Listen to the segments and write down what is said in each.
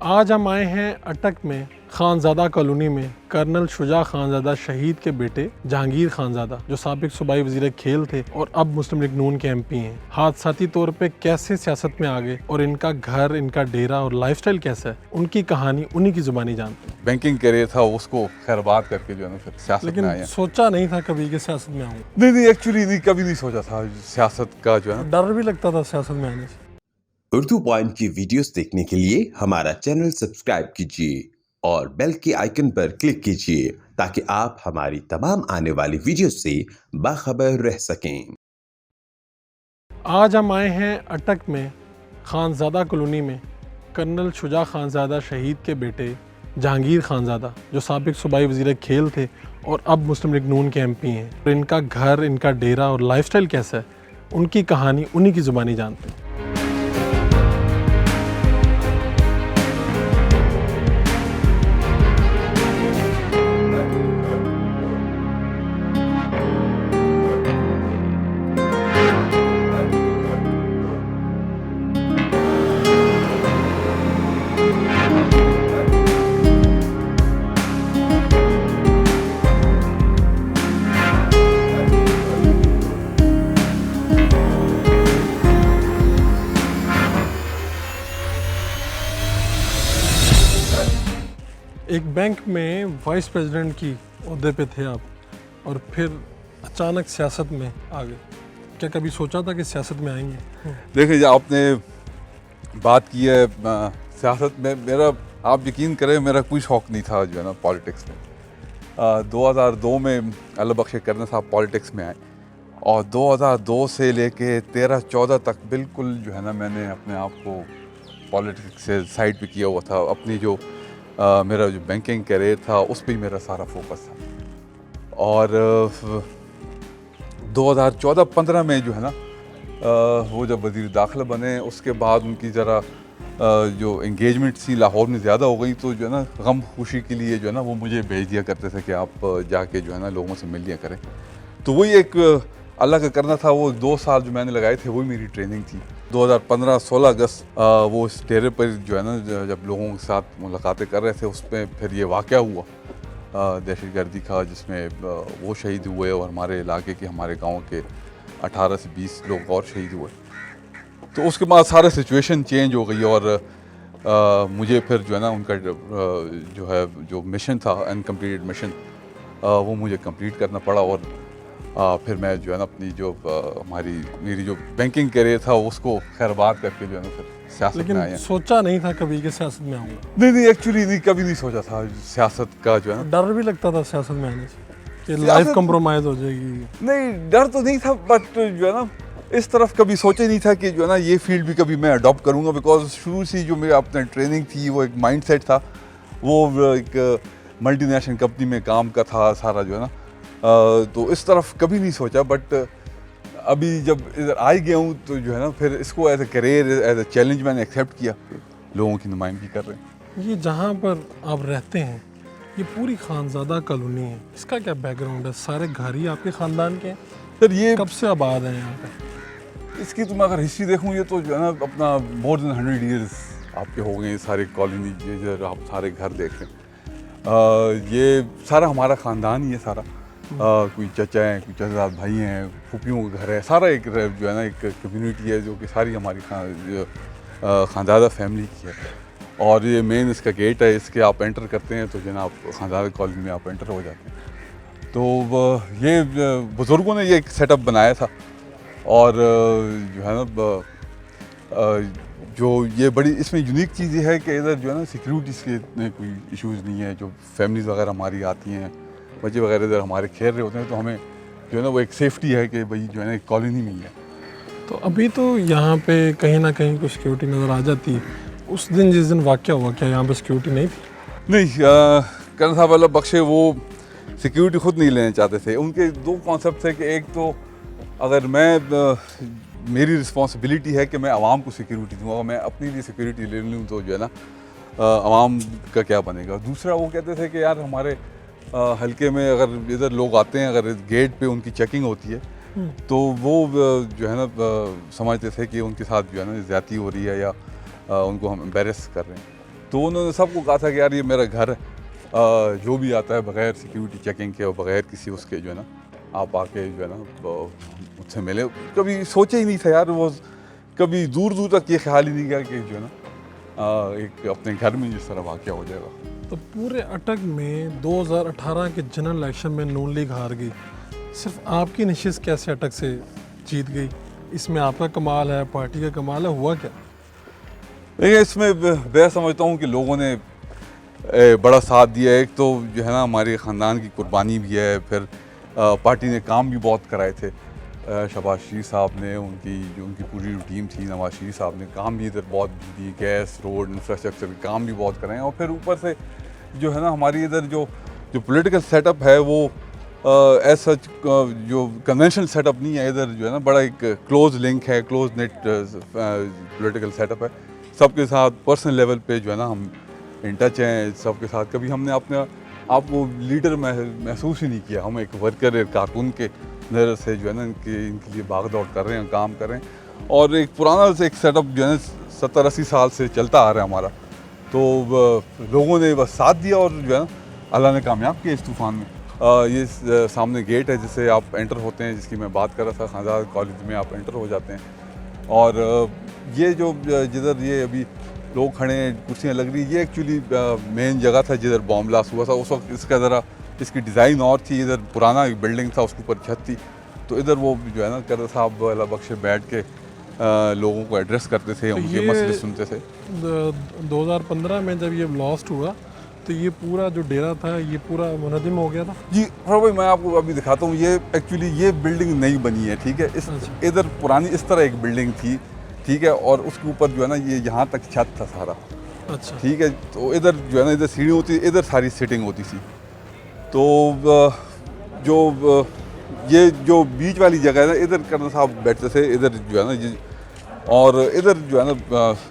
आज हम आए हैं अटक में खानज़ादा कॉलोनी में कर्नल शुजा खानज़ादा शहीद के बेटे जहांगीर खानज़ादा जो साबिक सूबाई वज़ीर खेल थे और अब मुस्लिम लीग नून के MP हैं। हादसाती तौर पे कैसे सियासत में आ गए और इनका घर, इनका डेरा और लाइफस्टाइल कैसा है, उनकी कहानी उन्हीं की ज़ुबानी जानते हैं। बैंकिंग करियर था, उसको खैरबाद करके जो है ना फिर सियासत में आए। लेकिन सोचा नहीं था कभी कि सियासत में आऊँगा। नहीं, एक्चुअली नहीं, कभी नहीं सोचा था सियासत का जो है ना। डर भी लगता था सियासत में आने से। उर्दू पॉइंट की वीडियोस देखने के लिए हमारा चैनल सब्सक्राइब कीजिए और बेल के आइकन पर क्लिक कीजिए ताकि आप हमारी तमाम आने वाली वीडियोस से बाखबर रह सकें। आज हम आए हैं अटक में खानज़ादा कॉलोनी में कर्नल शुजा खानज़ादा शहीद के बेटे जहांगीर खानज़ादा जो साबिक सूबाई वज़ीर खेल थे और अब मुस्लिम लीग नून के MP हैं। और इनका घर, इनका डेरा और लाइफस्टाइल कैसा है, उनकी कहानी उन्हीं की ज़ुबानी जानते हैं। एक बैंक में वाइस प्रेसिडेंट की ओहदे पे थे आप और फिर अचानक सियासत में आ गए। क्या कभी सोचा था कि सियासत में आएंगे? देखिए, जो आपने बात की है सियासत में, मेरा, आप यकीन करें, मेरा कोई शौक़ नहीं था जो है ना पॉलिटिक्स में। 2002 में अल्लाह बख्शे कर्नल साहब पॉलिटिक्स में आए और 2002 से लेके 13-14 तक बिल्कुल जो है ना मैंने अपने आप को पॉलिटिक्स से साइड पे किया हुआ था। अपनी जो मेरा जो बैंकिंग करियर था उस पर ही मेरा सारा फोकस था। और 2014-15 में जो है ना वो जब वज़ीर दाखिला बने, उसके बाद उनकी ज़रा जो एंगेजमेंट थी लाहौर में ज़्यादा हो गई, तो जो है ना गम खुशी के लिए जो है ना वो मुझे भेज दिया करते थे कि आप जाके जो है ना लोगों से मिल लिया करें। तो वही एक अल्लाह का करना था। वो 2 साल जो मैंने लगाए थे वही मेरी ट्रेनिंग थी। 2015-16 अगस्त वो इस डेरे पर जो है ना जब लोगों के साथ मुलाकातें कर रहे थे, उसमें फिर ये वाक़या हुआ दहशतगर्दी का, जिसमें वो शहीद हुए और हमारे इलाके के, हमारे गांव के 18 से 20 लोग और शहीद हुए। तो उसके बाद सारा सिचुएशन चेंज हो गई और मुझे फिर जो है ना उनका जो है जो मिशन था, अनकम्प्लीटेड मिशन, वो मुझे कंप्लीट करना पड़ा। और फिर मैं जो है ना अपनी जो मेरी जो बैंकिंग करियर था उसको खैरबाद करके जो है ना फिर सियासत में आए। लेकिन सोचा नहीं था कभी कि सियासत में आऊँगा। नहीं, एक्चुअली नहीं, कभी नहीं सोचा था सियासत का जो है ना। डर भी लगता था सियासत में आने से कि लाइफ कंप्रोमाइज़ हो जाएगी। नहीं, डर तो नहीं था, बट जो है ना इस तरफ कभी सोचा नहीं था कि जो है ना ये फील्ड भी कभी मैं अडॉप्ट करूँगा। बिकॉज शुरू से जो मेरा अपना ट्रेनिंग थी वो एक माइंडसेट था, वो एक मल्टीनेशनल कंपनी में काम का था सारा जो है ना। तो इस तरफ कभी नहीं सोचा। बट अभी जब इधर आ गया हूँ तो जो है ना फिर इसको as a career, as a challenge मैंने एक्सेप्ट किया। लोगों की नुमाइंदगी कर रहे हैं। ये जहाँ पर आप रहते हैं, ये पूरी खानज़ादा कॉलोनी है, इसका क्या बैकग्राउंड है? सारे घर ही आपके ख़ानदान के हैं? सर, ये कब से आबाद हैं यहाँ पे? इसकी तो मैं अगर हिस्ट्री देखूँ, ये तो जो है ना अपना मोर देन 100 ईयर्स आपके हो गए। सारे कॉलोनी जिधर आप सारे घर देख रहे हैं, ये सारा हमारा ख़ानदान ही है सारा। कोई चचा हैं, कोई चचाजाद भाई हैं, फूफियों का घर है, सारा एक जो है ना एक कम्युनिटी है जो कि सारी हमारी खानज़ादा फैमिली की है। और ये मेन इसका गेट है, इसके आप एंटर करते हैं तो जो है ना आप खानज़ादा कॉलोनी में आप एंटर हो जाते हैं। तो ये बुज़ुर्गों ने ये एक सेटअप बनाया था। और जो है ना जो ये बड़ी इसमें यूनिक चीज़ ये है कि इधर जो है ना सिक्योरिटीज़ के इतने कोई इश्यूज़ नहीं है। जो फैमिलीज़ वगैरह हमारी आती हैं, बच्चे वगैरह इधर हमारे खेल रहे होते हैं, तो हमें जो है ना वो एक सेफ्टी है कि भाई जो है ना एक कॉलोनी में ही है। तो अभी तो यहाँ पे कहीं ना कहीं कुछ सिक्योरिटी नज़र आ जाती है। उस दिन जिस दिन वाक़या हुआ, क्या यहाँ पे सिक्योरिटी नहीं थी? नहीं, कर्नल साहब अल्लाह बख्शे वो सिक्योरिटी खुद नहीं लेना चाहते थे। उनके 2 कॉन्सेप्ट थे कि एक तो अगर मेरी रिस्पॉन्सिबिलिटी है कि मैं आवाम को सिक्योरिटी दूँ, अगर मैं अपनी लिए सिक्योरिटी ले लूँ तो जो है ना आवाम का क्या बनेगा। दूसरा वो कहते थे कि यार हमारे हल्के में अगर इधर लोग आते हैं, अगर गेट पे उनकी चेकिंग होती है तो वो जो है ना समझते थे कि उनके साथ जो है ना ज़्यादती हो रही है या उनको हम एम्बेरस कर रहे हैं। तो उन्होंने सबको कहा था कि यार ये मेरा घर है, जो भी आता है बग़ैर सिक्योरिटी चेकिंग के और बग़ैर किसी उसके जो है ना आप आके जो है ना मुझसे मिले। कभी सोचा ही नहीं था यार, वो कभी दूर दूर तक ये ख्याल ही नहीं किया कि जो है ना एक अपने घर में जिस तरह वाक़या हो जाएगा। तो पूरे अटक में 2018 के जनरल इलेक्शन में नून लीग हार गई, सिर्फ आपकी नशिस्त कैसे अटक से जीत गई? इसमें आपका कमाल है, पार्टी का कमाल है, हुआ क्या? देखिए इसमें मैं समझता हूँ कि लोगों ने बड़ा साथ दिया है। एक तो जो है ना हमारे ख़ानदान की कुर्बानी भी है, फिर पार्टी ने काम भी बहुत कराए थे। शहबाज शरीफ साहब ने उनकी पूरी टीम थी, नवाज शरीफ साहब ने काम भी इधर बहुत दी, गैस रोड इंफ्रास्ट्रक्चर के काम भी बहुत कराए। और फिर ऊपर से जो है ना हमारी इधर जो पॉलिटिकल सेटअप है वो एज सच जो कन्वेंशनल सेटअप नहीं है। इधर जो है ना बड़ा एक क्लोज लिंक है, क्लोज नेट पॉलिटिकल सेटअप है। सबके साथ पर्सनल लेवल पे जो है ना हम इन टच हैं सबके साथ। कभी हमने अपने आप को लीडर महसूस ही नहीं किया। हम एक वर्कर, एक कारकुन के नज़र से जो है ना इनके लिए भाग दौड़ कर रहे हैं, काम कर रहे हैं। और एक पुराना एक सेटअप जो है ना 70-80 साल से चलता आ रहा है हमारा। तो लोगों ने बस साथ दिया और जो है ना अल्लाह ने कामयाब किया इस तूफ़ान में। ये सामने गेट है जिससे आप एंटर होते हैं, जिसकी मैं बात कर रहा था, खानजादा कॉलेज में आप एंटर हो जाते हैं। और ये जो जिधर ये अभी लोग खड़े हैं, कुर्सियाँ लग रही, ये एक्चुअली मेन जगह था जिधर बॉम्ब ब्लास्ट हुआ था। उस वक्त इसकी डिज़ाइन और थी। इधर पुराना एक बिल्डिंग था, उसके ऊपर छत थी। तो इधर वो जो है ना कर साहब वाला बख्श बैठ के लोगों को एड्रेस करते थे, उनके मसले सुनते थे। 2015 में जब ये ब्लास्ट हुआ तो ये पूरा जो डेरा था ये पूरा मुनज़्ज़म हो गया था? जी हाँ भाई, मैं आपको अभी दिखाता हूँ। ये एक्चुअली ये बिल्डिंग नई बनी है, ठीक है। इधर पुरानी इस तरह एक बिल्डिंग थी, ठीक है। और उसके ऊपर जो है ना ये यहाँ तक छत था सारा, अच्छा, ठीक है। तो इधर जो है ना इधर सीढ़ी होती, इधर सारी सिटिंग होती थी। तो ये जो बीच वाली जगह है ना, इधर कर्नल साहब बैठते थे, इधर जो है ना और इधर जो है ना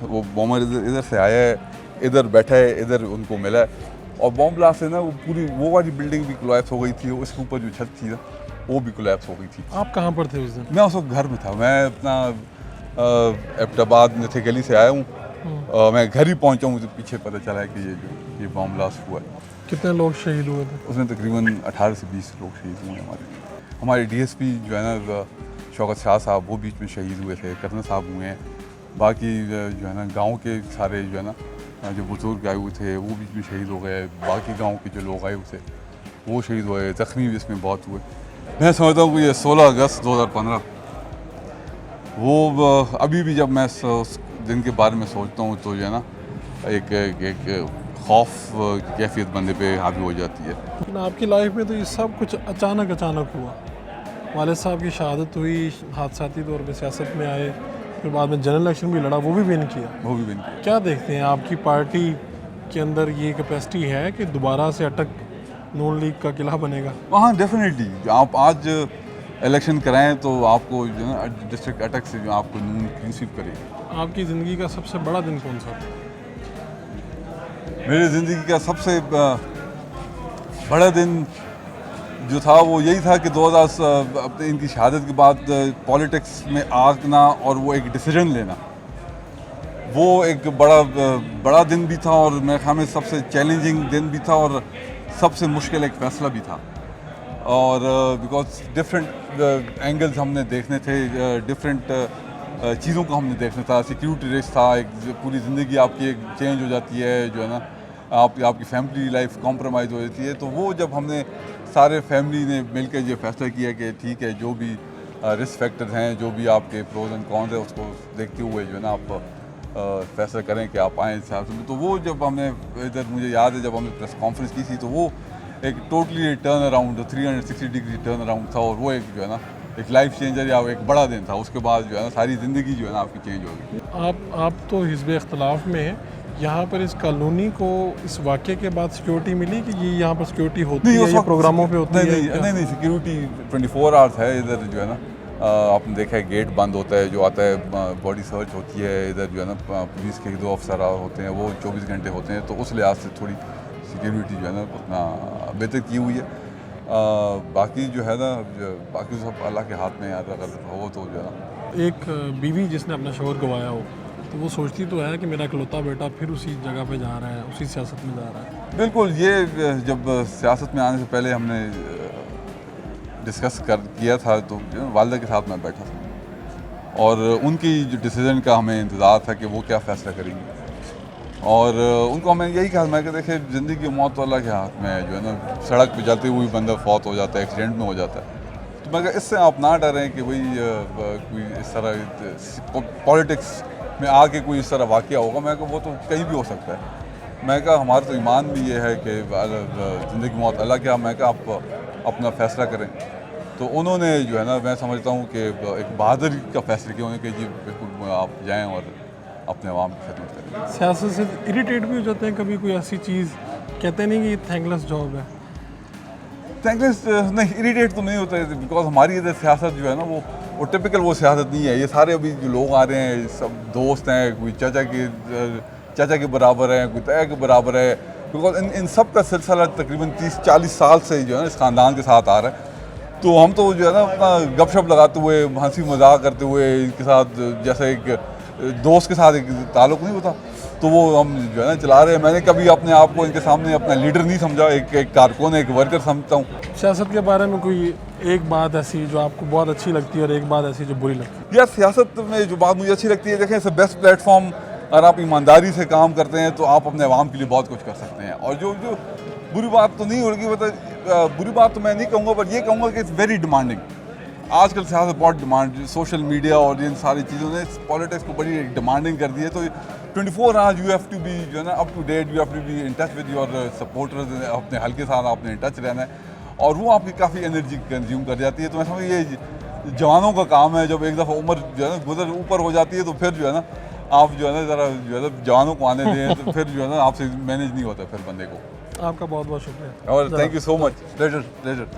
वो बॉम्बर इधर से आया है, इधर बैठा है, इधर उनको मिला है। और बॉम्ब ब्लास्ट से ना वो पूरी वो वाली बिल्डिंग भी कोलैप्स हो गई थी। उसके ऊपर जो छत थी ना वो भी कोलैप्स हो गई थी। आप कहाँ पर थे उस दिन? मैं उस वक्त घर में था। मैं अपना एबटाबाद में थे, गली से आया हूँ। मैं घर ही पहुँचा हूँ, मुझे पीछे पता चला है कि ये बॉम्ब ब्लास्ट हुआ है। कितने लोग शहीद हुए थे? उसमें तकरीबन 18 से 20 लोग शहीद हुए। हमारे DSP जो है ना शौकत शाह साहब, वो बीच में शहीद हुए थे। कर्नल साहब हुए हैं। बाकी जो है ना गांव के सारे जो है ना जो बुजुर्ग आए हुए थे वो बीच में शहीद हो गए। बाकी गांव के जो लोग आए हुए थे वो शहीद हुए। ज़ख्मी भी इसमें बहुत हुए। मैं समझता हूँ कि ये 16 अगस्त 2015 वो अभी भी जब मैं उस दिन के बारे में सोचता हूँ तो जो है ना एक खौफ की कैफियत बंदे पे हावी हो जाती है। लेकिन आपकी लाइफ में तो ये सब कुछ अचानक हुआ। वालिद साहब की शहादत हुई, हादसाती तौर पे सियासत में आए, फिर बाद में जनरल इलेक्शन भी लड़ा, वो भी विन किया। क्या देखते हैं आपकी पार्टी के अंदर ये कैपेसिटी है कि दोबारा से अटक नून लीग का किला बनेगा? हाँ डेफिनेटली। आप आज इलेक्शन कराएं तो आपको जो है ना डिस्ट्रिक्ट अटक से जो आपको नून क्लीन स्वीप करेगी। आपकी ज़िंदगी का सबसे बड़ा दिन कौन सा था? मेरी ज़िंदगी का सबसे बड़ा दिन जो था वो यही था कि 2000 इनकी शहादत के बाद पॉलिटिक्स में आना और वो एक डिसीजन लेना, वो एक बड़ा दिन भी था। और मेरे ख्याल में सबसे चैलेंजिंग दिन भी था और सबसे मुश्किल एक फ़ैसला भी था। और बिकॉज डिफरेंट एंगल्स हमने देखने थे, डिफरेंट चीज़ों को हमने देखना था। सिक्योरिटी रिस्क था, एक पूरी ज़िंदगी आपकी एक चेंज हो जाती है, जो है ना आपकी फैमिली लाइफ कॉम्प्रोमाइज़ हो जाती है। तो वो जब हमने सारे फैमिली ने मिलकर ये फैसला किया कि ठीक है, जो भी रिस्क फैक्टर्स हैं, जो भी आपके प्रोज एंड कॉन्स हैं, उसको देखते हुए जो है ना आप फैसला करें कि आप आएँ इस हिसाब से। तो वो जब हमने इधर, मुझे याद है जब हमने प्रेस कॉन्फ्रेंस की थी, तो वो एक totally turn around 360 degree turn around था। और वो एक जो है ना एक लाइफ चेंजर या एक बड़ा दिन था। उसके बाद जो है ना सारी ज़िंदगी जो है ना आपकी चेंज हो गई। आप तो हिज़्ब इख्तिलाफ में हैं, यहाँ पर इस कॉलोनी को इस वाक़े के बाद सिक्योरिटी मिली कि ये यहाँ पर सिक्योरिटी होती है, ये प्रोग्रामों पे होती है? नहीं, सिक्योरिटी 24 आवर्स है इधर। जो है ना आपने देखा है गेट बंद होता है, जो आता है बॉडी सर्च होती है। इधर जो है ना पुलिस के 2 अफसर होते हैं, वो 24 घंटे होते हैं। तो उस लिहाज से थोड़ी सिक्योरिटी जो है ना उतना बेहतर की हुई है। बाकी जो है ना बाकी सब अल्लाह के हाथ में यार, अगर हो तो जो है ना। एक बीवी जिसने अपना शौहर गंवाया हो, तो वो सोचती तो है कि मेरा इकलौता बेटा फिर उसी जगह पे जा रहा है, उसी सियासत में जा रहा है। बिल्कुल, ये जब सियासत में आने से पहले हमने डिस्कस किया था तो वालिदा के साथ मैं बैठा था और उनकी जो डिसीज़न का हमें इंतज़ार था कि वो क्या फ़ैसला करेंगी। और उनको हमें यही कहा मैं कि देखिए ज़िंदगी की मौत तो अल्लाह के हाथ में है, जो है ना सड़क पे चलते हुए बंदा फौत हो जाता है, एक्सीडेंट में हो जाता है। तो मैं कहा इससे आप ना डरें कि भाई कोई इस तरह पॉलिटिक्स में आके कोई इस तरह वाक़या होगा। मैं कहा वो तो कहीं भी हो सकता है। मैं कहा हमारा तो ईमान भी ये है कि ज़िंदगी मौत अल्लाह के हाथ। मैं कहा आप अपना फ़ैसला करें। तो उन्होंने जो है ना मैं समझता हूँ कि एक बहादुरी का फ़ैसला किया उन्होंने कि जी बिल्कुल आप जाएँ और अपने आवाम की खिदमत करें। सियासत से इरिटेट भी हो जाते हैं कभी, कोई ऐसी चीज़ कहते नहीं कि ये थैंकलेस जॉब है। थैंकलेस नहीं, इरिटेट तो नहीं होता है बिकॉज हमारी इधर सियासत जो है ना वो टिपिकल वो सियासत नहीं है। ये सारे अभी जो लोग आ रहे हैं सब दोस्त हैं, कोई चाचा के बराबर है, कोई ताया के बराबर है। बिकॉज इन सब का सिलसिला तकरीबन 30-40 साल से जो है ना इस ख़ानदान के साथ आ रहा है। तो हम तो जो है ना अपना गपशप लगाते हुए हंसी मजाक करते हुए इनके साथ जैसे एक दोस्त के साथ एक ताल्लुक़ नहीं होता तो वो हम जो है ना चला रहे हैं। मैंने कभी अपने आप को इनके सामने अपना लीडर नहीं समझा, एक कारकुन एक वर्कर समझता हूँ। सियासत के बारे में कोई एक बात ऐसी जो आपको बहुत अच्छी लगती है और एक बात ऐसी जो बुरी लगती है? यार सियासत में जो बात मुझे अच्छी लगती है, देखें इट्स बेस्ट प्लेटफॉर्म। अगर आप ईमानदारी से काम करते हैं तो आप अपने अवाम के लिए बहुत कुछ कर सकते हैं। और जो जो बुरी बात तो नहीं होगी, मतलब बुरी बात तो मैं नहीं कहूँगा, पर ये कहूँगा कि इट्स वेरी डिमांडिंग। आजकल सियासत बहुत डिमांड, सोशल मीडिया और इन सारी चीज़ों ने पॉलिटिक्स को बड़ी डिमांडिंग कर दी है। तो 24 hours you have to be जो है ना up to date, you have to be in touch with your supporters. अपने हल्के के साथ आपने इन टच रहना है और वो आपकी काफ़ी एनर्जी कंज्यूम कर जाती है। तो मैं समझ ये जवानों का काम है। जब एक दफ़ा उम्र जो है ना गुजर ऊपर हो जाती है तो फिर जो है ना आप जो है ना ज़रा जो है ना जवानों को आने दें तो फिर जो है ना आपसे मैनेज नहीं होता फिर बंदे को। आपका बहुत बहुत शुक्रिया और thank you so much, pleasure.